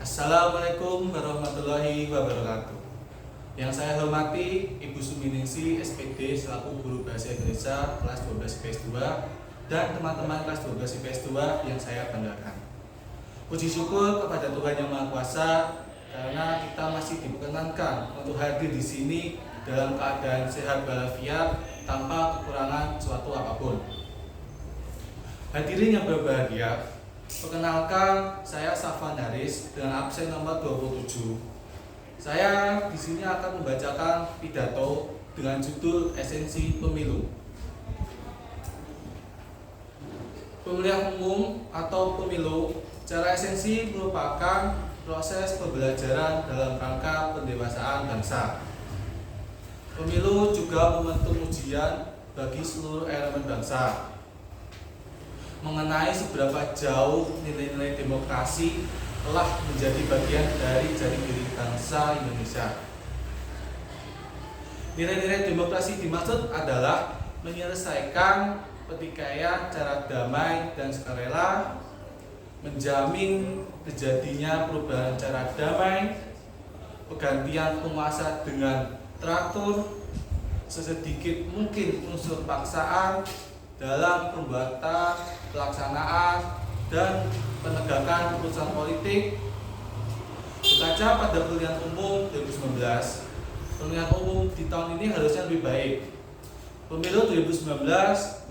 Assalamualaikum warahmatullahi wabarakatuh. Yang saya hormati Ibu Suminingsi SPD selaku Guru Bahasa Indonesia kelas 12 IPS 2 dan teman-teman kelas 12 IPS 2 yang saya banggakan. Puji syukur kepada Tuhan Yang Maha Kuasa karena kita masih diperkenankan untuk hadir di sini dalam keadaan sehat walafiat tanpa kekurangan suatu apapun. Hadirin yang berbahagia, perkenalkan, saya Safwan Haris dengan absen nomor 27. Saya di sini akan membacakan pidato dengan judul Esensi Pemilu. Pemilihan umum atau pemilu secara esensi merupakan proses pembelajaran dalam rangka pendewasaan bangsa. Pemilu juga membentuk ujian bagi seluruh elemen bangsa mengenai seberapa jauh nilai-nilai demokrasi telah menjadi bagian dari jati diri bangsa Indonesia. Nilai-nilai demokrasi dimaksud adalah menyelesaikan pertikaian secara damai dan sukarela, menjamin terjadinya perubahan secara damai, pergantian penguasa dengan teratur, sesedikit mungkin unsur paksaan dalam pembuatan, pelaksanaan, dan penegakan keputusan politik. Berkaca pada pemilihan umum 2019, pemilihan umum di tahun ini harusnya lebih baik. Pemilu 2019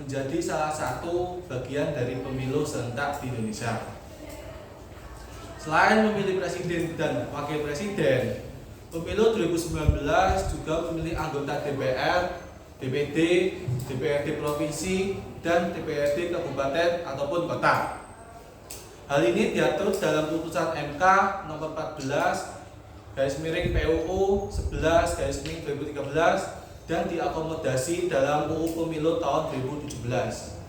menjadi salah satu bagian dari pemilu serentak di Indonesia. Selain memilih presiden dan wakil presiden, pemilu 2019 juga memilih anggota DPR, DPD, DPRD provinsi, dan DPRD kabupaten ataupun kota. Hal ini diatur dalam putusan MK nomor 14/PUU 11/2013 dan diakomodasi dalam UU Pemilu tahun 2017.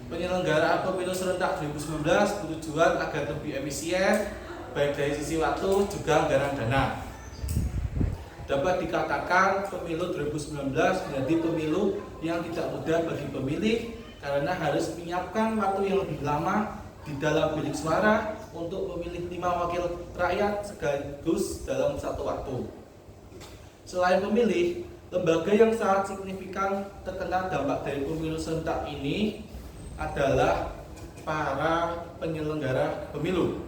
Penyelenggaraan pemilu serentak 2019 bertujuan agar lebih efisien baik dari sisi waktu juga anggaran dana. Dapat dikatakan pemilu 2019 menjadi pemilu yang tidak mudah bagi pemilih karena harus menyiapkan waktu yang lebih lama di dalam bilik suara untuk memilih 5 wakil rakyat sekaligus dalam satu waktu. Selain pemilih, lembaga yang sangat signifikan terkena dampak dari pemilu serentak ini adalah para penyelenggara pemilu.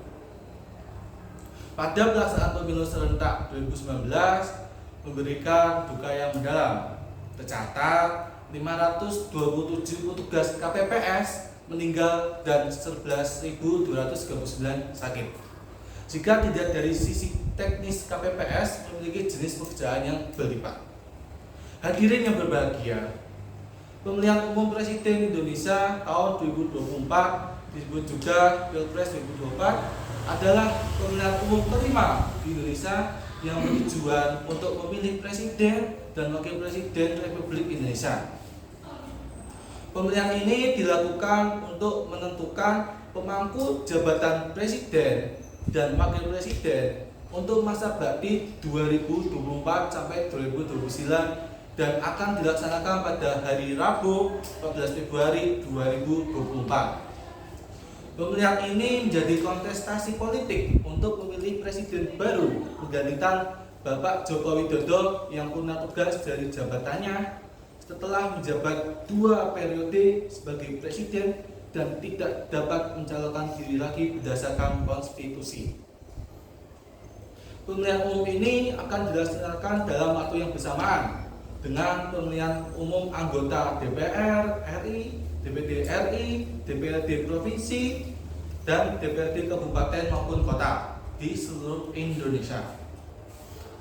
Pada pelaksanaan pemilu serentak 2019 memberikan duka yang mendalam. Tercatat 527 petugas KPPS meninggal dan 11.239 sakit. Jika dilihat dari sisi teknis, KPPS memiliki jenis pekerjaan yang berlipat. Hadirin yang berbahagia, pemilihan umum presiden Indonesia tahun 2024 disebut juga Pilpres 2024 adalah pemilihan umum kelima di Indonesia yang bertujuan untuk memilih presiden dan wakil presiden Republik Indonesia. Pemilihan ini dilakukan untuk menentukan pemangku jabatan presiden dan wakil presiden untuk masa bakti 2024 sampai 2029 dan akan dilaksanakan pada hari Rabu 14 Februari 2024. Pemilihan ini menjadi kontestasi politik untuk memilih presiden baru menggantikan Bapak Joko Widodo yang purna tugas dari jabatannya setelah menjabat 2 periode sebagai presiden dan tidak dapat mencalonkan diri lagi berdasarkan konstitusi. Pemilihan umum ini akan dilaksanakan dalam waktu yang bersamaan dengan pemilihan umum anggota DPR RI, DPD RI, DPRD provinsi, dan DPRD kabupaten maupun kota di seluruh Indonesia.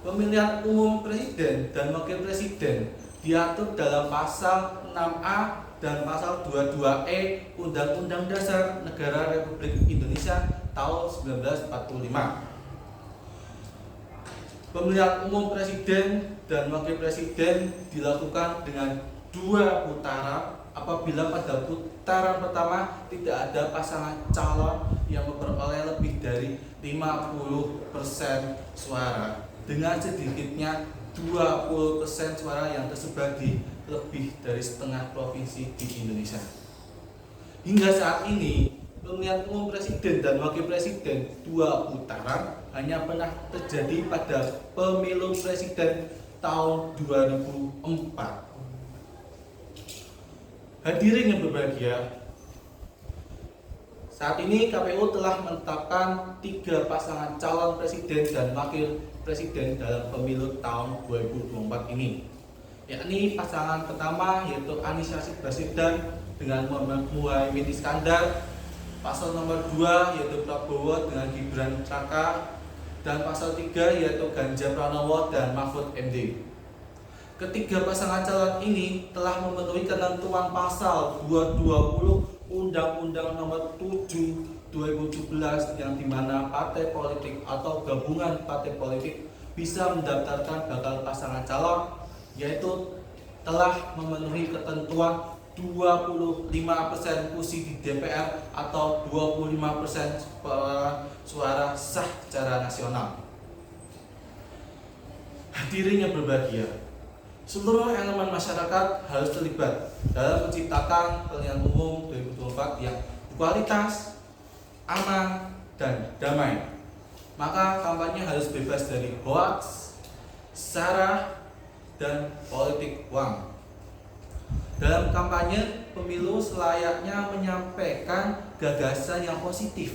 Pemilihan umum presiden dan wakil presiden diatur dalam pasal 6A dan pasal 22E Undang-Undang Dasar Negara Republik Indonesia tahun 1945. Pemilihan umum presiden dan wakil presiden dilakukan dengan 2 putaran apabila pada putaran pertama tidak ada pasangan calon yang memperoleh lebih dari 50% suara dengan sedikitnya 20% suara yang tersebar di lebih dari setengah provinsi di Indonesia. Hingga saat ini pemilihan umum presiden dan wakil presiden 2 putaran hanya pernah terjadi pada pemilu presiden tahun 2004. Hadirin yang berbahagia, saat ini KPU telah menetapkan 3 pasangan calon presiden dan wakil presiden dalam pemilu tahun 2024 ini, yakni pasangan pertama yaitu Anies Rashid Baswedan dengan Muhaimin Iskandar, pasal nomor 2 yaitu Prabowo dengan Gibran Raka, dan pasal 3 yaitu Ganjar Pranowo dan Mahfud MD. Ketiga pasangan calon ini telah memenuhi ketentuan pasal 220 Undang-Undang Nomor 7 2017 yang dimana partai politik atau gabungan partai politik bisa mendaftarkan bakal pasangan calon, yaitu telah memenuhi ketentuan 25% kursi di DPR atau 25% suara sah secara nasional. Hadirin yang berbahagia, seluruh elemen masyarakat harus terlibat dalam menciptakan pemilihan umum 2024 yang berkualitas, aman, dan damai. Maka kampanye harus bebas dari hoaks, sara, dan politik uang. Dalam kampanye, pemilu selayaknya menyampaikan gagasan yang positif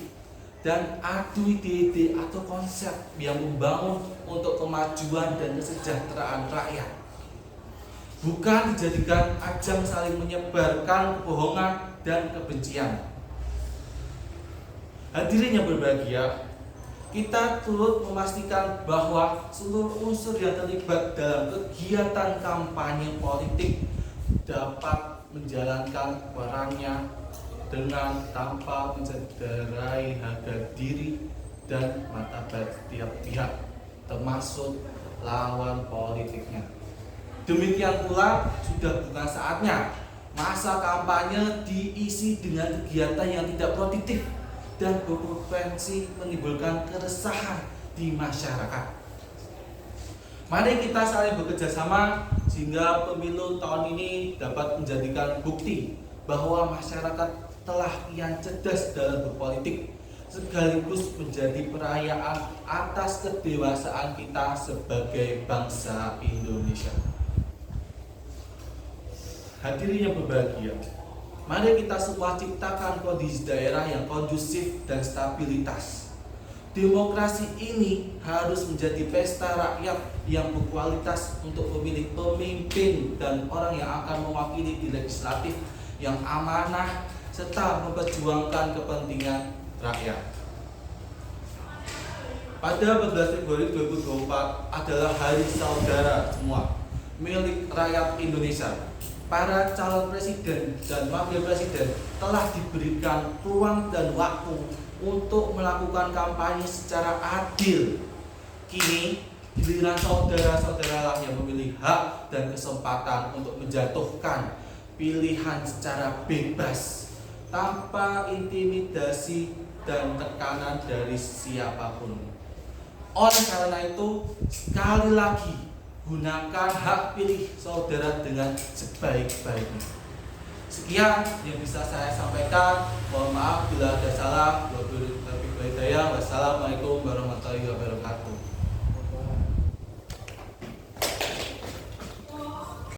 dan adu ide-ide atau konsep yang membangun untuk kemajuan dan kesejahteraan rakyat. Bukan dijadikan ajang saling menyebarkan kebohongan dan kebencian. Hadirin yang berbahagia, kita turut memastikan bahwa seluruh unsur yang terlibat dalam kegiatan kampanye politik dapat menjalankan perannya dengan tanpa mencederai harga diri dan martabat setiap pihak, termasuk lawan politiknya. Demikian pula sudah bukan saatnya masa kampanye diisi dengan kegiatan yang tidak produktif dan berpotensi menimbulkan keresahan di masyarakat. Mari kita saling bekerja sama sehingga pemilu tahun ini dapat menjadikan bukti bahwa masyarakat telah kian cerdas dalam berpolitik, sekaligus menjadi perayaan atas kedewasaan kita sebagai bangsa Indonesia. Hadirin yang berbahagia, mari kita semua ciptakan kondisi daerah yang kondusif dan stabilitas. Demokrasi ini harus menjadi pesta rakyat yang berkualitas untuk memilih pemimpin dan orang yang akan mewakili di legislatif yang amanah serta memperjuangkan kepentingan rakyat. Pada 14 Februari 2024 adalah hari saudara semua, milik rakyat Indonesia. Para calon presiden dan wakil presiden telah diberikan ruang dan waktu untuk melakukan kampanye secara adil. Kini giliran saudara-saudaralah yang memilih hak dan kesempatan untuk menjatuhkan pilihan secara bebas tanpa intimidasi dan tekanan dari siapapun. Oleh karena itu, sekali lagi gunakan hak pilih saudara dengan sebaik-baiknya. Sekian yang bisa saya sampaikan. Mohon maaf bila ada salah. Wassalamualaikum warahmatullahi wabarakatuh.